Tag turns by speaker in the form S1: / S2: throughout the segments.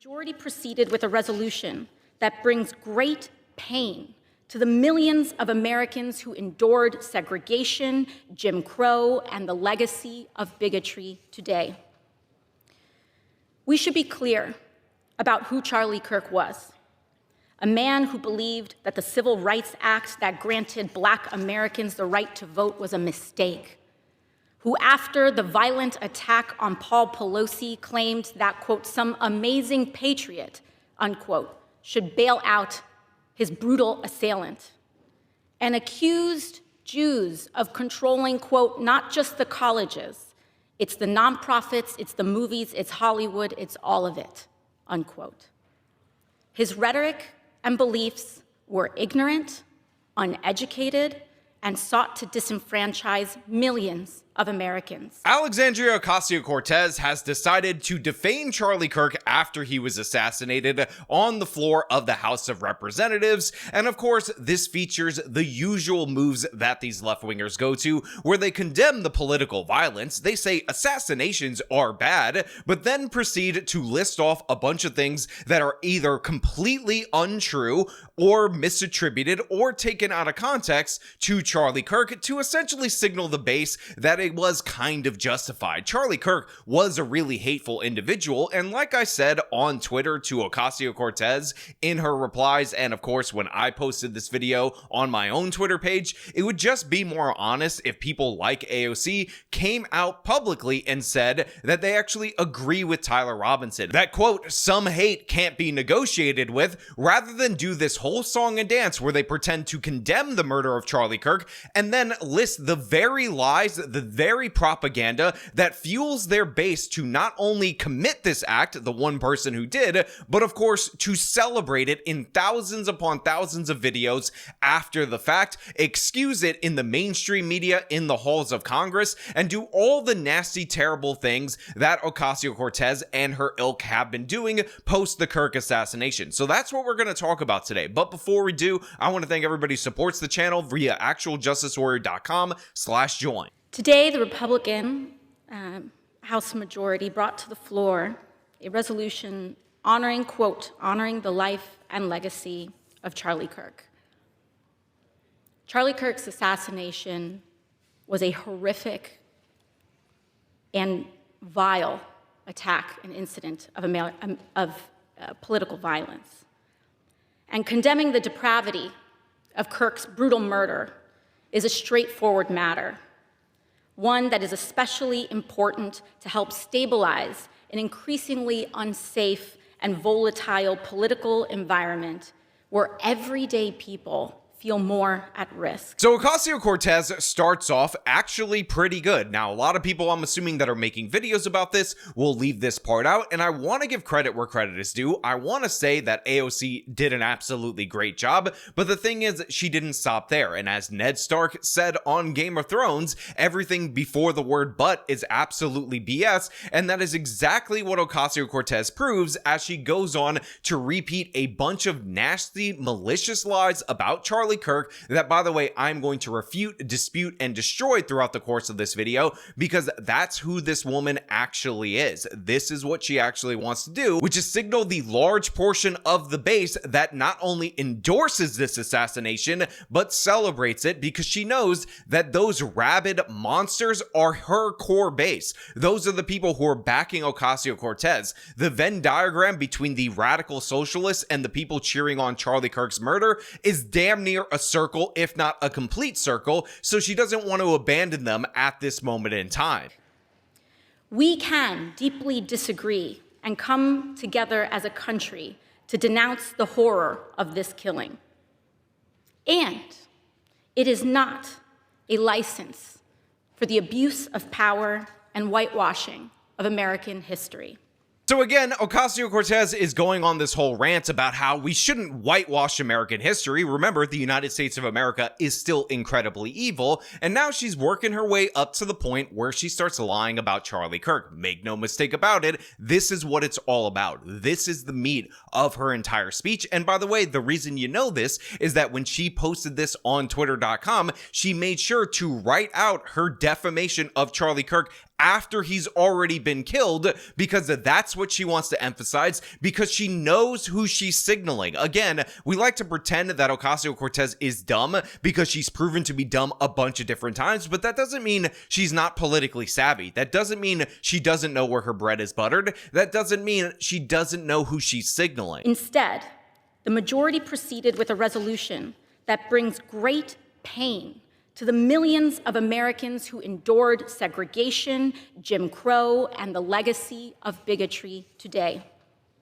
S1: Majority proceeded with a resolution that brings great pain to the millions of Americans who endured segregation, Jim Crow, and the legacy of bigotry today. We should be clear about who Charlie Kirk was. A man who believed that the Civil Rights Act that granted Black Americans the right to vote was a mistake, who after the violent attack on Paul Pelosi claimed that, quote, some amazing patriot, unquote, should bail out his brutal assailant, and accused Jews of controlling, quote, not just the colleges, it's the nonprofits, it's the movies, it's Hollywood, it's all of it, unquote. His rhetoric and beliefs were ignorant, uneducated, and sought to disenfranchise millions of Americans.
S2: Alexandria Ocasio-Cortez has decided to defame Charlie Kirk after he was assassinated on the floor of the House of Representatives. And of course, this features the usual moves that these left-wingers go to, where they condemn the political violence. They say assassinations are bad, but then proceed to list off a bunch of things that are either completely untrue or misattributed or taken out of context to Charlie Kirk to essentially signal the base that it was kind of justified. Charlie Kirk was a really hateful individual, and like I said on Twitter to Ocasio-Cortez in her replies, and of course when I posted this video on my own Twitter page, it would just be more honest if people like AOC came out publicly and said that they actually agree with Tyler Robinson, that, quote, some hate can't be negotiated with, rather than do this whole song and dance where they pretend to condemn the murder of Charlie Kirk and then list the very lies, the very propaganda that fuels their base to not only commit this act, the one person who did, but of course to celebrate it in thousands upon thousands of videos after the fact, excuse it in the mainstream media, in the halls of Congress, and do all the nasty, terrible things that Ocasio-Cortez and her ilk have been doing post the Kirk assassination. So that's what we're going to talk about today. But before we do, I want to thank everybody who supports the channel via actualjusticewarrior.com/join.
S1: Today, the Republican House majority brought to the floor a resolution honoring, quote, honoring the life and legacy of Charlie Kirk. Charlie Kirk's assassination was a horrific and vile attack and incident of political violence. And condemning the depravity of Kirk's brutal murder is a straightforward matter, one that is especially important to help stabilize an increasingly unsafe and volatile political environment where everyday people feel more at risk.
S2: So Ocasio-Cortez starts off actually pretty good. Now, a lot of people, I'm assuming, that are making videos about this will leave this part out, and I want to give credit where credit is due. I want to say that AOC did an absolutely great job, but the thing is, she didn't stop there. And as Ned Stark said on Game of Thrones, everything before the word but is absolutely BS, and that is exactly what Ocasio-Cortez proves as she goes on to repeat a bunch of nasty, malicious lies about Charlie Kirk that, by the way, I'm going to refute, dispute, and destroy throughout the course of this video, because that's who this woman actually is. This is what she actually wants to do, which is signal the large portion of the base that not only endorses this assassination, but celebrates it, because she knows that those rabid monsters are her core base. Those are the people who are backing Ocasio-Cortez. The Venn diagram between the radical socialists and the people cheering on Charlie Kirk's murder is damn near a circle, if not a complete circle, so she doesn't want to abandon them at this moment in time.
S1: We can deeply disagree and come together as a country to denounce the horror of this killing. And it is not a license for the abuse of power and whitewashing of American history.
S2: So again, Ocasio-Cortez is going on this whole rant about how we shouldn't whitewash American history. Remember, the United States of America is still incredibly evil, and now she's working her way up to the point where she starts lying about Charlie Kirk. Make no mistake about it, this is what it's all about. This is the meat of her entire speech, and by the way, the reason you know this is that when she posted this on Twitter.com, she made sure to write out her defamation of Charlie Kirk after he's already been killed, because that's what she wants to emphasize, because she knows who she's signaling. Again, we like to pretend that Ocasio-Cortez is dumb because she's proven to be dumb a bunch of different times, but that doesn't mean she's not politically savvy. That doesn't mean she doesn't know where her bread is buttered. That doesn't mean she doesn't know who she's signaling.
S1: Instead, the majority proceeded with a resolution that brings great pain to the millions of Americans who endured segregation, Jim Crow, and the legacy of bigotry today.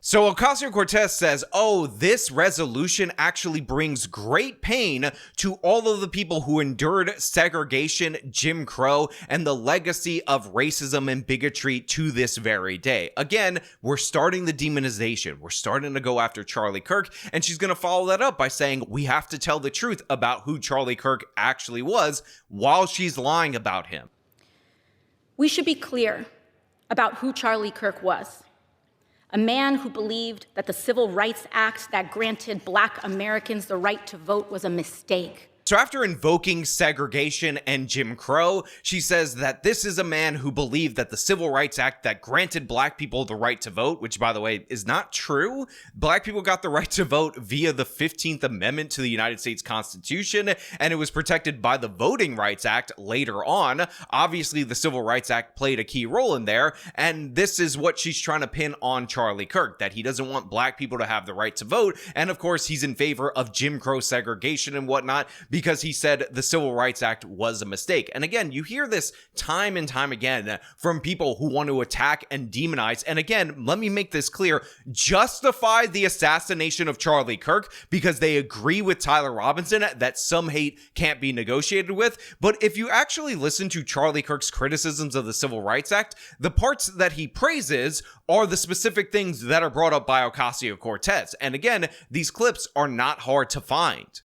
S2: So Ocasio-Cortez says, oh, this resolution actually brings great pain to all of the people who endured segregation, Jim Crow, and the legacy of racism and bigotry to this very day. Again, we're starting the demonization. We're starting to go after Charlie Kirk, and she's going to follow that up by saying we have to tell the truth about who Charlie Kirk actually was while she's lying about him.
S1: We should be clear about who Charlie Kirk was. A man who believed that the Civil Rights Act that granted Black Americans the right to vote was a mistake.
S2: So after invoking segregation and Jim Crow, she says that this is a man who believed that the Civil Rights Act that granted Black people the right to vote, which, by the way, is not true. Black people got the right to vote via the 15th Amendment to the United States Constitution, and it was protected by the Voting Rights Act later on. Obviously, the Civil Rights Act played a key role in there, and this is what she's trying to pin on Charlie Kirk, that he doesn't want Black people to have the right to vote, and of course, he's in favor of Jim Crow segregation and whatnot, because he said the Civil Rights Act was a mistake. And again, you hear this time and time again from people who want to attack and demonize. And again, let me make this clear, justify the assassination of Charlie Kirk because they agree with Tyler Robinson that some hate can't be negotiated with. But if you actually listen to Charlie Kirk's criticisms of the Civil Rights Act, the parts that he praises are the specific things that are brought up by Ocasio-Cortez. And again, these clips are not hard to find.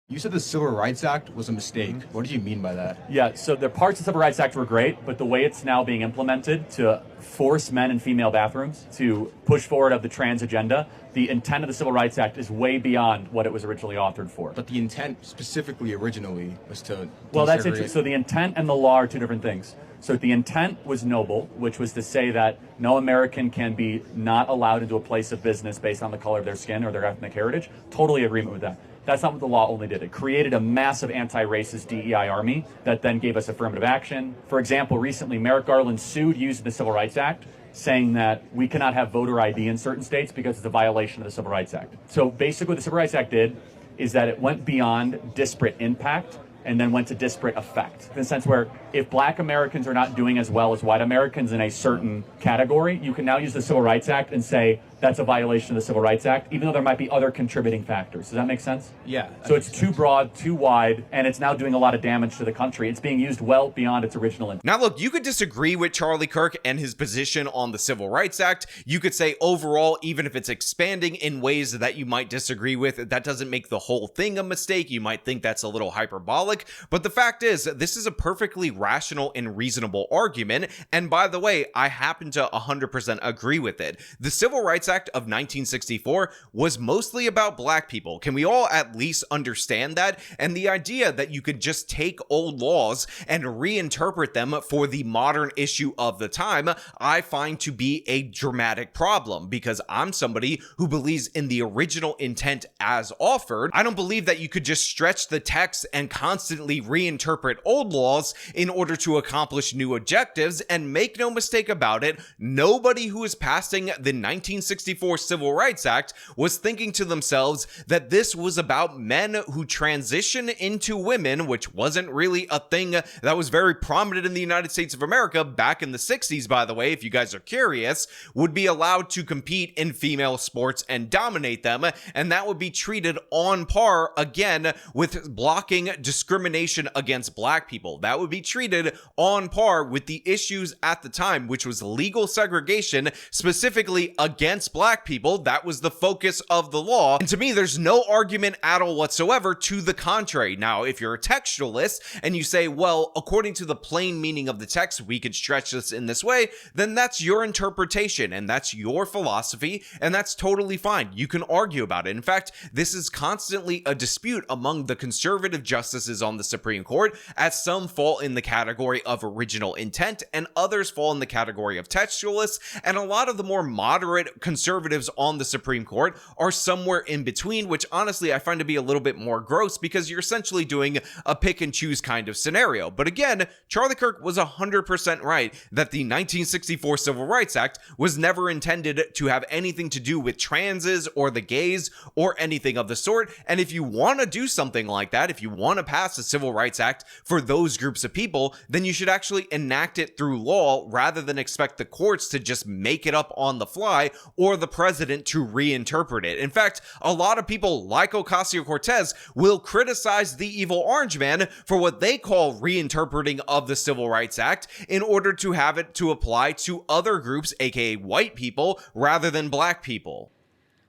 S3: You said the Civil Rights Act was a mistake. What did you mean by that?
S4: Yeah, so the parts of the Civil Rights Act were great, but the way it's now being implemented to force men in female bathrooms, to push forward of the trans agenda, the intent of the Civil Rights Act is way beyond what it was originally authored for.
S3: But the intent specifically originally was to
S4: Well, that's interesting. So the intent and the law are two different things. So the intent was noble, which was to say that no American can be not allowed into a place of business based on the color of their skin or their ethnic heritage. Totally agreement with that. That's not what the law only did. It created a massive anti-racist DEI army that then gave us affirmative action. For example, recently Merrick Garland sued using the Civil Rights Act, saying that we cannot have voter ID in certain states because it's a violation of the Civil Rights Act. So basically what the Civil Rights Act did is that it went beyond disparate impact and then went to disparate effect. In the sense where if Black Americans are not doing as well as white Americans in a certain category, you can now use the Civil Rights Act and say that's a violation of the Civil Rights Act, even though there might be other contributing factors. Does that make sense?
S3: Yeah.
S4: So it's too broad, too wide, and it's now doing a lot of damage to the country. It's being used well beyond its original intent.
S2: Now look, you could disagree with Charlie Kirk and his position on the Civil Rights Act. You could say overall, even if it's expanding in ways that you might disagree with, that doesn't make the whole thing a mistake. You might think that's a little hyperbolic, but the fact is, this is a perfectly rational and reasonable argument, and by the way, I happen to 100% agree with it. The Civil Rights Act of 1964 was mostly about Black people. Can we all at least understand that? And the idea that you could just take old laws and reinterpret them for the modern issue of the time, I find to be a dramatic problem, because I'm somebody who believes in the original intent as offered. I don't believe that you could just stretch the text and constantly reinterpret old laws in order to accomplish new objectives. And make no mistake about it, nobody who is passing the 1964 Civil Rights Act was thinking to themselves that this was about men who transition into women, which wasn't really a thing that was very prominent in the United States of America back in the 60s, by the way, if you guys are curious, would be allowed to compete in female sports and dominate them, and that would be treated on par, again, with blocking discrimination against Black people. That would be treated on par with the issues at the time, which was legal segregation, specifically against against black people. That was the focus of the law. And to me, there's no argument at all whatsoever to the contrary. Now, if you're a textualist and you say, well, according to the plain meaning of the text, we could stretch this in this way, then that's your interpretation and that's your philosophy, and that's totally fine. You can argue about it. In fact, this is constantly a dispute among the conservative justices on the Supreme Court, as some fall in the category of original intent and others fall in the category of textualists, and a lot of the more moderate conservatives on the Supreme Court are somewhere in between, which honestly I find to be a little bit more gross because you're essentially doing a pick and choose kind of scenario. But again, Charlie Kirk was 100% right that the 1964 Civil Rights Act was never intended to have anything to do with transes or the gays or anything of the sort. And if you want to do something like that, if you want to pass a Civil Rights Act for those groups of people, then you should actually enact it through law rather than expect the courts to just make it up on the fly or the president to reinterpret it. In fact, a lot of people like Ocasio-Cortez will criticize the evil orange man for what they call reinterpreting of the Civil Rights Act in order to have it to apply to other groups, aka white people, rather than black people.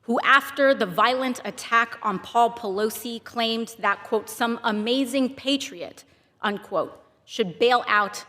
S1: Who after the violent attack on Paul Pelosi claimed that, quote, some amazing patriot, unquote, should bail out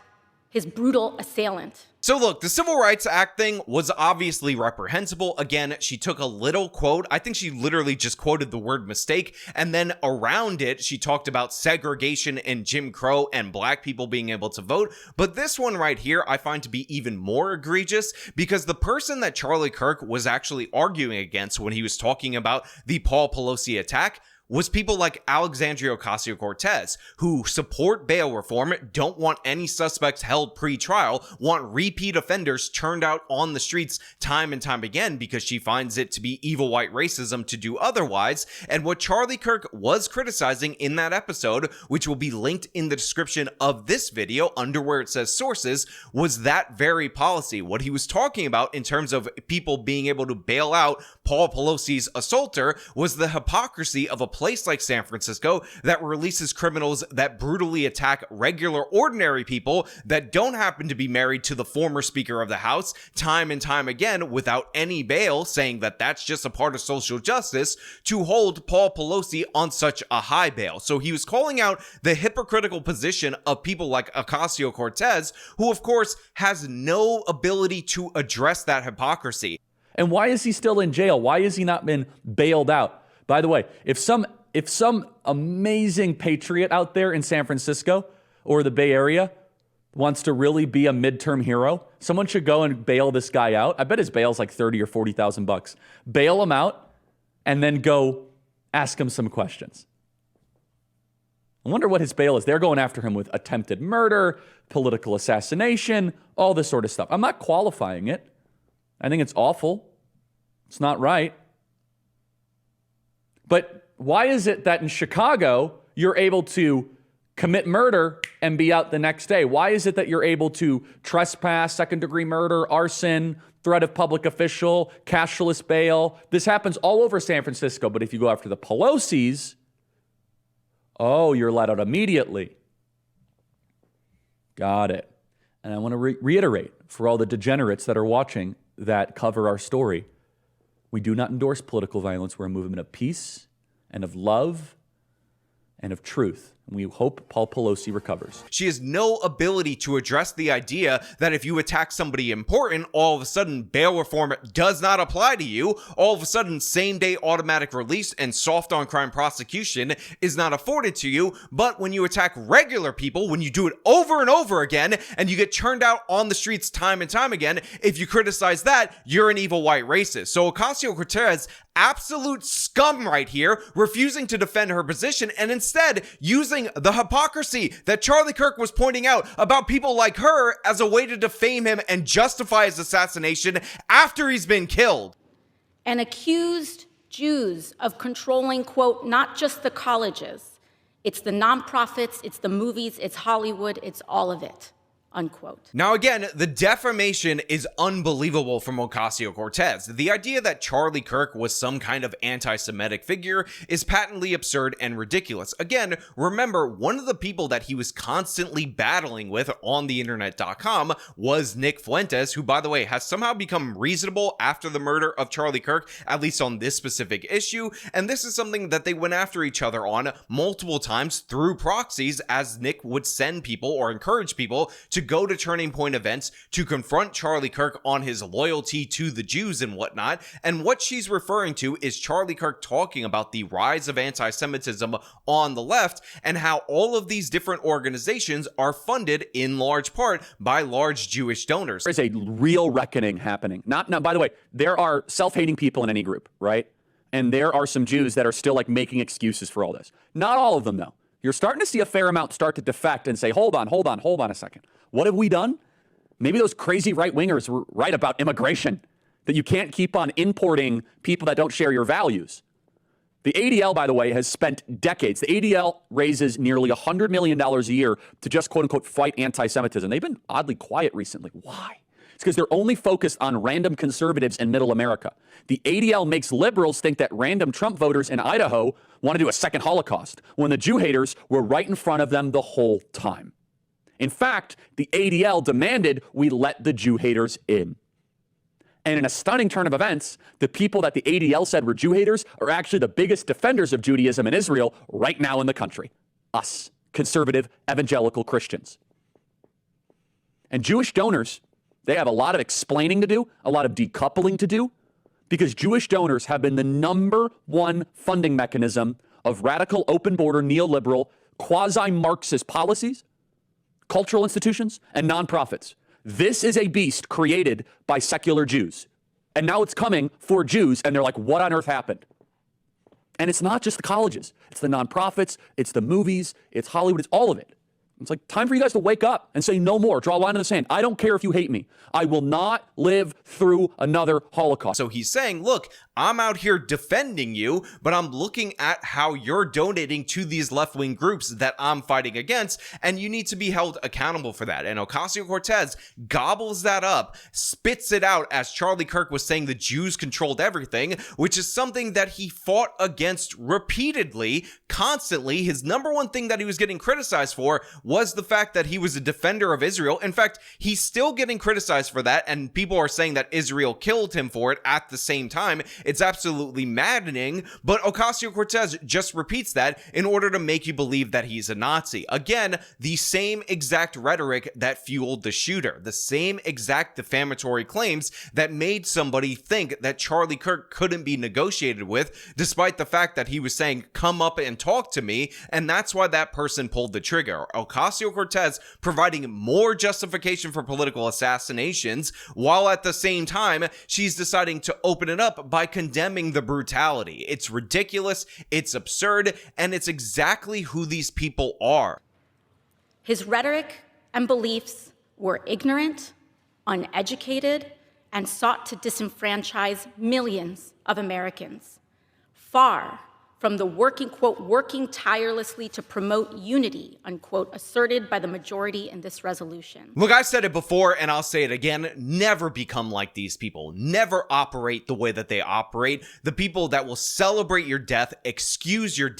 S1: his brutal assailant.
S2: So look, the Civil Rights Act thing was obviously reprehensible. Again, she took a little quote. I think she literally just quoted the word mistake. And then around it, she talked about segregation and Jim Crow and black people being able to vote. But this one right here, I find to be even more egregious because the person that Charlie Kirk was actually arguing against when he was talking about the Paul Pelosi attack was people like Alexandria Ocasio-Cortez, who support bail reform, don't want any suspects held pre-trial, want repeat offenders turned out on the streets time and time again because she finds it to be evil white racism to do otherwise. And what Charlie Kirk was criticizing in that episode, which will be linked in the description of this video under where it says sources, was that very policy. What he was talking about in terms of people being able to bail out Paul Pelosi's assaulter was the hypocrisy of a place like San Francisco that releases criminals that brutally attack regular, ordinary people that don't happen to be married to the former Speaker of the House time and time again without any bail, saying that that's just a part of social justice, to hold Paul Pelosi on such a high bail. So he was calling out the hypocritical position of people like Ocasio-Cortez, who of course has no ability to address that hypocrisy.
S5: And why is he still in jail? Why has he not been bailed out? By the way, if some amazing patriot out there in San Francisco or the Bay Area wants to really be a midterm hero, someone should go and bail this guy out. I bet his bail's like $30,000 or $40,000. Bail him out and then go ask him some questions. I wonder what his bail is. They're going after him with attempted murder, political assassination, all this sort of stuff. I'm not qualifying it. I think it's awful. It's not right. But why is it that in Chicago, you're able to commit murder and be out the next day? Why is it that you're able to trespass, second-degree murder, arson, threat of public official, cashless bail? This happens all over San Francisco. But if you go after the Pelosi's, oh, you're let out immediately. Got it. And I want to reiterate for all the degenerates that are watching that cover our story, we do not endorse political violence. We're a movement of peace and of love and of truth. And we hope Paul Pelosi recovers.
S2: She has no ability to address the idea that if you attack somebody important, all of a sudden bail reform does not apply to you. All of a sudden, same-day automatic release and soft on-crime prosecution is not afforded to you. But when you attack regular people, when you do it over and over again, and you get turned out on the streets time and time again, if you criticize that, you're an evil white racist. So Ocasio-Cortez, absolute scum right here, refusing to defend her position and instead using the hypocrisy that Charlie Kirk was pointing out about people like her as a way to defame him and justify his assassination after he's been killed.
S1: And accused Jews of controlling, quote, not just the colleges, it's the nonprofits, it's the movies, it's Hollywood, it's all of it, unquote.
S2: Now again, the defamation is unbelievable from Ocasio-Cortez. The idea that Charlie Kirk was some kind of anti-Semitic figure is patently absurd and ridiculous. Again, remember, one of the people that he was constantly battling with on the internet.com was Nick Fuentes, who, by the way, has somehow become reasonable after the murder of Charlie Kirk, at least on this specific issue, and this is something that they went after each other on multiple times through proxies, as Nick would send people or encourage people to go to Turning Point events to confront Charlie Kirk on his loyalty to the Jews and whatnot. And what she's referring to is Charlie Kirk talking about the rise of anti-Semitism on the left and how all of these different organizations are funded in large part by large Jewish donors.
S5: There's a real reckoning happening. Now, by the way, there are self-hating people in any group, right? And there are some Jews that are still like making excuses for all this. Not all of them, though. You're starting to see a fair amount start to defect and say, hold on a second. What have we done? Maybe those crazy right-wingers were right about immigration, that you can't keep on importing people that don't share your values. The ADL, by the way, has spent decades. The ADL raises nearly $100 million a year to just, quote unquote, fight anti-Semitism. They've been oddly quiet recently. Why? It's because they're only focused on random conservatives in middle America. The ADL makes liberals think that random Trump voters in Idaho want to do a second Holocaust, when the Jew haters were right in front of them the whole time. In fact, the ADL demanded we let the Jew haters in. And in a stunning turn of events, the people that the ADL said were Jew haters are actually the biggest defenders of Judaism in Israel right now in the country. Us, conservative evangelical Christians. And Jewish donors, they have a lot of explaining to do, a lot of decoupling to do, because Jewish donors have been the #1 funding mechanism of radical, open border, neoliberal, quasi-Marxist policies, cultural institutions, and nonprofits. This is a beast created by secular Jews. And now it's coming for Jews, and they're like, what on earth happened? And it's not just the colleges. It's the nonprofits, it's the movies, it's Hollywood, it's all of it. It's like, time for you guys to wake up and say no more. Draw a line in the sand. I don't care if you hate me. I will not live through another Holocaust.
S2: So he's saying, look, I'm out here defending you, but I'm looking at how you're donating to these left-wing groups that I'm fighting against, and you need to be held accountable for that. And Ocasio-Cortez gobbles that up, spits it out, as Charlie Kirk was saying the Jews controlled everything, which is something that he fought against repeatedly, constantly. His #1 thing that he was getting criticized for was the fact that he was a defender of Israel. In fact, he's still getting criticized for that, and people are saying that Israel killed him for it at the same time. It's absolutely maddening, but Ocasio-Cortez just repeats that in order to make you believe that he's a Nazi. Again, the same exact rhetoric that fueled the shooter, the same exact defamatory claims that made somebody think that Charlie Kirk couldn't be negotiated with, despite the fact that he was saying, come up and talk to me, and that's why that person pulled the trigger. Ocasio-Cortez providing more justification for political assassinations, while at the same time, she's deciding to open it up by condemning the brutality. It's ridiculous, it's absurd, and it's exactly who these people are.
S1: His rhetoric and beliefs were ignorant, uneducated, and sought to disenfranchise millions of Americans, far from the working tirelessly to promote unity, unquote, asserted by the majority in this resolution.
S2: Look, I've said it before and I'll say it again, never become like these people. Never operate the way that they operate. The people that will celebrate your death, excuse your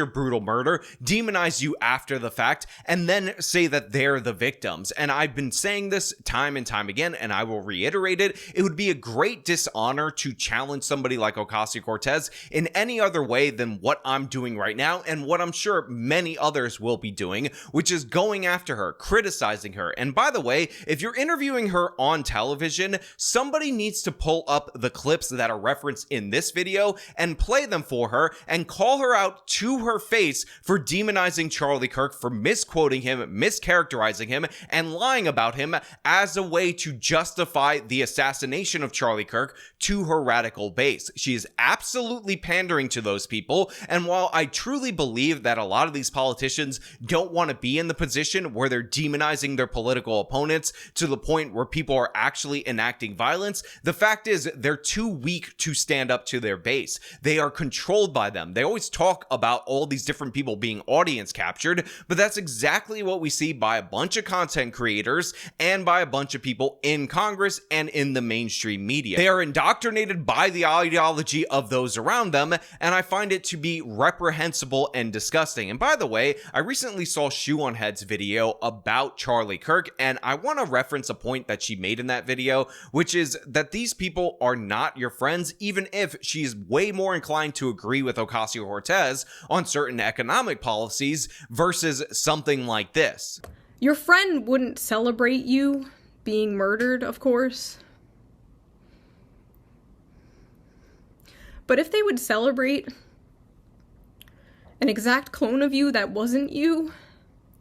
S2: brutal murder, demonize you after the fact, and then say that they're the victims. And I've been saying this time and time again, and I will reiterate it. It would be a great dishonor to challenge somebody like Ocasio-Cortez in any other way than what I'm doing right now, and what I'm sure many others will be doing, which is going after her, criticizing her. And by the way, if you're interviewing her on television, somebody needs to pull up the clips that are referenced in this video and play them for her and call her out to her face for demonizing Charlie Kirk, for misquoting him, mischaracterizing him, and lying about him as a way to justify the assassination of Charlie Kirk to her radical base. She is absolutely pandering to to those people. And while I truly believe that a lot of these politicians don't want to be in the position where they're demonizing their political opponents to the point where people are actually enacting violence, the fact is they're too weak to stand up to their base. They are controlled by them. They always talk about all these different people being audience captured, but that's exactly what we see by a bunch of content creators and by a bunch of people in Congress and in the mainstream media. They are indoctrinated by the ideology of those around them, and I find it to be reprehensible and disgusting. And by the way, I recently saw Shoe on Head's video about Charlie Kirk, and I want to reference a point that she made in that video, which is that these people are not your friends, even if she's way more inclined to agree with Ocasio-Cortez on certain economic policies versus something like this.
S6: Your friend wouldn't celebrate you being murdered, of course. But if they would celebrate an exact clone of you that wasn't you,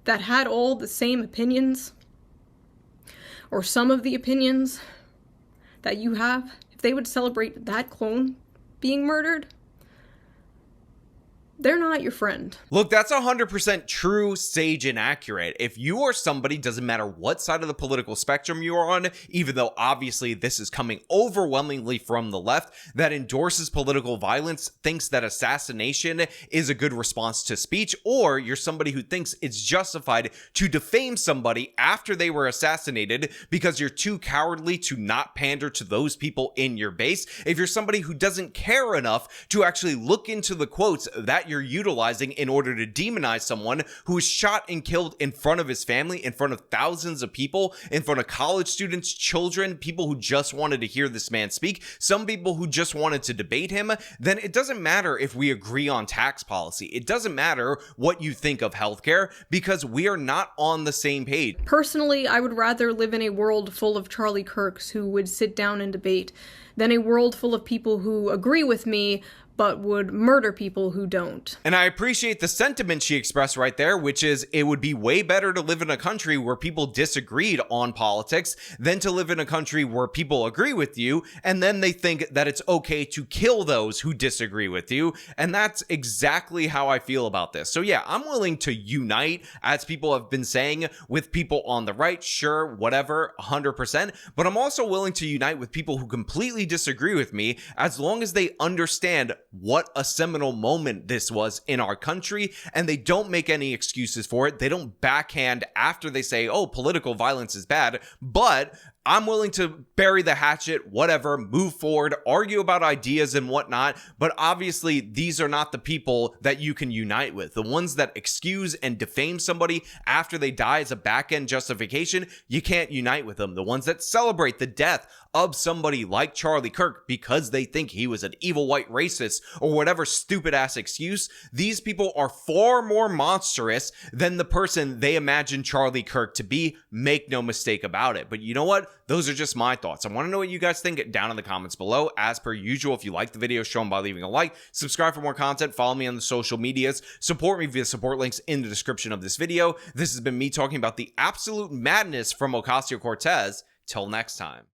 S6: that had all the same opinions, or some of the opinions that you have, if they would celebrate that clone being murdered, they're not your friend.
S2: Look, that's 100% true, sage, and accurate. If you are somebody, doesn't matter what side of the political spectrum you are on, even though obviously this is coming overwhelmingly from the left, that endorses political violence, thinks that assassination is a good response to speech, or you're somebody who thinks it's justified to defame somebody after they were assassinated because you're too cowardly to not pander to those people in your base, if you're somebody who doesn't care enough to actually look into the quotes that you're utilizing in order to demonize someone who was shot and killed in front of his family, in front of thousands of people, in front of college students, children, people who just wanted to hear this man speak, some people who just wanted to debate him, then it doesn't matter if we agree on tax policy. It doesn't matter what you think of healthcare, because we are not on the same page.
S6: Personally, I would rather live in a world full of Charlie Kirks who would sit down and debate than a world full of people who agree with me but would murder people who don't.
S2: And I appreciate the sentiment she expressed right there, which is it would be way better to live in a country where people disagreed on politics than to live in a country where people agree with you and then they think that it's okay to kill those who disagree with you. And that's exactly how I feel about this. So yeah, I'm willing to unite, as people have been saying, with people on the right, sure, whatever, 100%. But I'm also willing to unite with people who completely disagree with me, as long as they understand what a seminal moment this was in our country, and they don't make any excuses for it. They don't backhand after they say, oh, political violence is bad, but I'm willing to bury the hatchet, whatever, move forward, argue about ideas and whatnot, but obviously these are not the people that you can unite with. The ones that excuse and defame somebody after they die as a back-end justification, you can't unite with them. The ones that celebrate the death of somebody like Charlie Kirk because they think he was an evil white racist or whatever stupid-ass excuse, these people are far more monstrous than the person they imagine Charlie Kirk to be. Make no mistake about it. But you know what? Those are just my thoughts. I want to know what you guys think down in the comments below. As per usual, if you like the video, show them by leaving a like, subscribe for more content, follow me on the social medias, support me via support links in the description of this video. This has been me talking about the absolute madness from Ocasio-Cortez. Till next time.